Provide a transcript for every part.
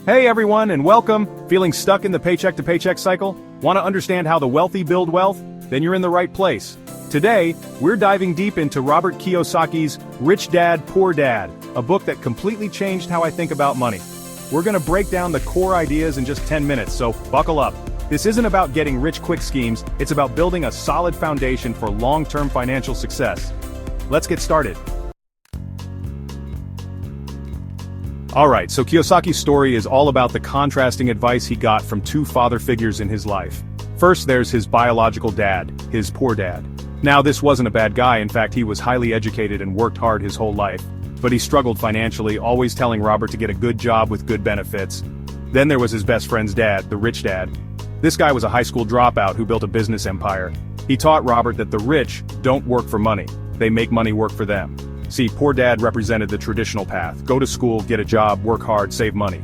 Hey everyone and welcome! Feeling stuck in the paycheck-to-paycheck cycle? Want to understand how the wealthy build wealth? Then you're in the right place. Today, we're diving deep into Robert Kiyosaki's Rich Dad, Poor Dad, a book that completely changed how I think about money. We're gonna break down the core ideas in just 10 minutes, so buckle up. This isn't about getting rich quick schemes, it's about building a solid foundation for long-term financial success. Let's get started. Alright, so Kiyosaki's story is all about the contrasting advice he got from two father figures in his life. First there's his biological dad, his poor dad. Now this wasn't a bad guy, in fact he was highly educated and worked hard his whole life. But he struggled financially, always telling Robert to get a good job with good benefits. Then there was his best friend's dad, the rich dad. This guy was a high school dropout who built a business empire. He taught Robert that the rich don't work for money, they make money work for them. See, poor dad represented the traditional path, go to school, get a job, work hard, save money.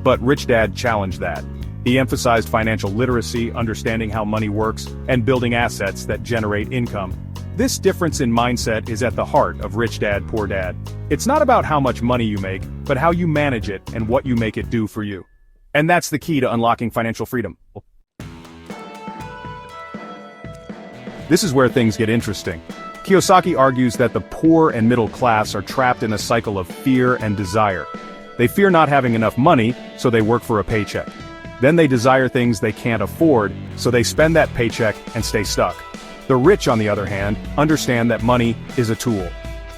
But rich dad challenged that. He emphasized financial literacy, understanding how money works, and building assets that generate income. This difference in mindset is at the heart of Rich Dad, Poor Dad. It's not about how much money you make, but how you manage it and what you make it do for you. And that's the key to unlocking financial freedom. This is where things get interesting. Kiyosaki argues that the poor and middle class are trapped in a cycle of fear and desire. They fear not having enough money, so they work for a paycheck. Then they desire things they can't afford, so they spend that paycheck and stay stuck. The rich, on the other hand, understand that money is a tool.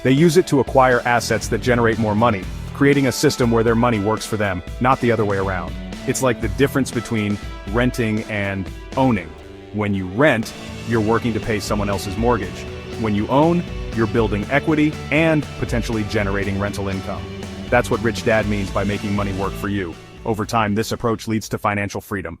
They use it to acquire assets that generate more money, creating a system where their money works for them, not the other way around. It's like the difference between renting and owning. When you rent, you're working to pay someone else's mortgage. When you own, you're building equity and potentially generating rental income. That's what Rich Dad means by making money work for you. Over time, this approach leads to financial freedom.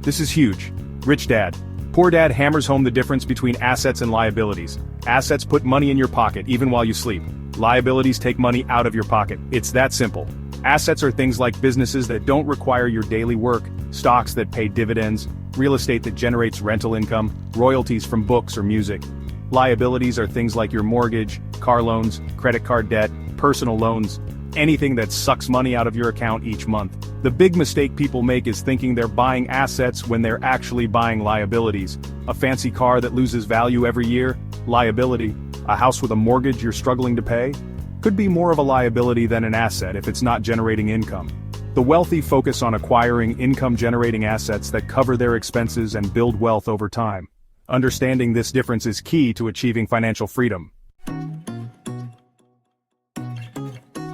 This is huge. Rich Dad. Poor Dad hammers home the difference between assets and liabilities. Assets put money in your pocket even while you sleep. Liabilities take money out of your pocket. It's that simple. Assets are things like businesses that don't require your daily work, stocks that pay dividends, real estate that generates rental income, royalties from books or music. Liabilities are things like your mortgage, car loans, credit card debt, personal loans, anything that sucks money out of your account each month. The big mistake people make is thinking they're buying assets when they're actually buying liabilities. A fancy car that loses value every year? Liability. A house with a mortgage you're struggling to pay? Could be more of a liability than an asset if it's not generating income. The wealthy focus on acquiring income-generating assets that cover their expenses and build wealth over time. Understanding this difference is key to achieving financial freedom.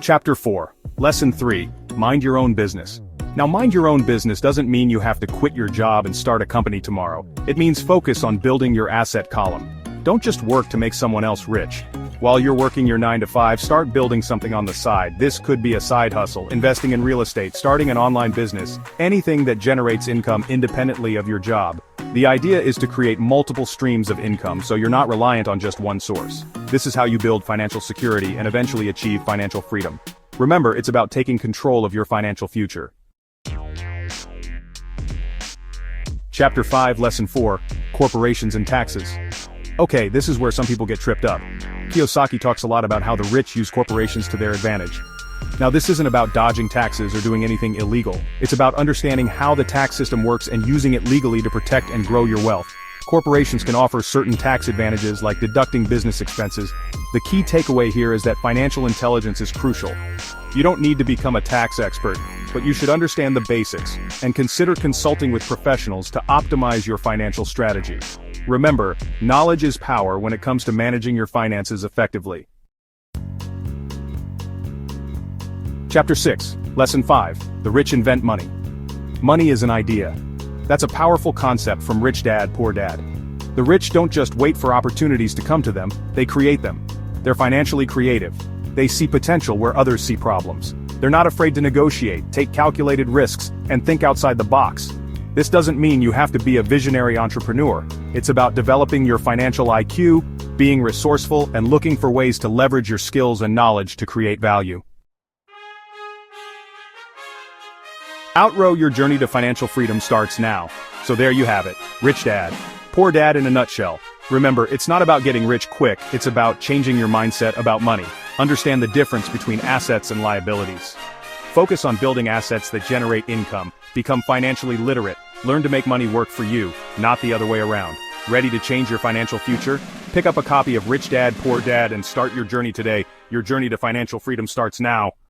Chapter 4. Lesson 3. Mind your own business. Now, mind your own business doesn't mean you have to quit your job and start a company tomorrow. It means focus on building your asset column. Don't just work to make someone else rich. While you're working your 9-to-5, start building something on the side. This could be a side hustle, investing in real estate, starting an online business, anything that generates income independently of your job. The idea is to create multiple streams of income so you're not reliant on just one source. This is how you build financial security and eventually achieve financial freedom. Remember, it's about taking control of your financial future. Chapter 5, Lesson 4, Corporations and Taxes. Okay, this is where some people get tripped up. Kiyosaki talks a lot about how the rich use corporations to their advantage. Now this isn't about dodging taxes or doing anything illegal. It's about understanding how the tax system works and using it legally to protect and grow your wealth. Corporations can offer certain tax advantages like deducting business expenses. The key takeaway here is that financial intelligence is crucial. You don't need to become a tax expert, but you should understand the basics and consider consulting with professionals to optimize your financial strategy. Remember, knowledge is power when it comes to managing your finances effectively. Chapter 6, Lesson 5, The Rich Invent Money. Money is an idea. That's a powerful concept from Rich Dad, Poor Dad. The rich don't just wait for opportunities to come to them, they create them. They're financially creative. They see potential where others see problems. They're not afraid to negotiate, take calculated risks, and think outside the box. This doesn't mean you have to be a visionary entrepreneur. It's about developing your financial IQ, being resourceful, and looking for ways to leverage your skills and knowledge to create value. Outrow your journey to financial freedom starts now. So there you have it. Rich Dad, Poor Dad in a nutshell. Remember, it's not about getting rich quick, it's about changing your mindset about money. Understand the difference between assets and liabilities. Focus on building assets that generate income. Become financially literate. Learn to make money work for you, not the other way around. Ready to change your financial future? Pick up a copy of Rich Dad, Poor Dad and start your journey today. Your journey to financial freedom starts now.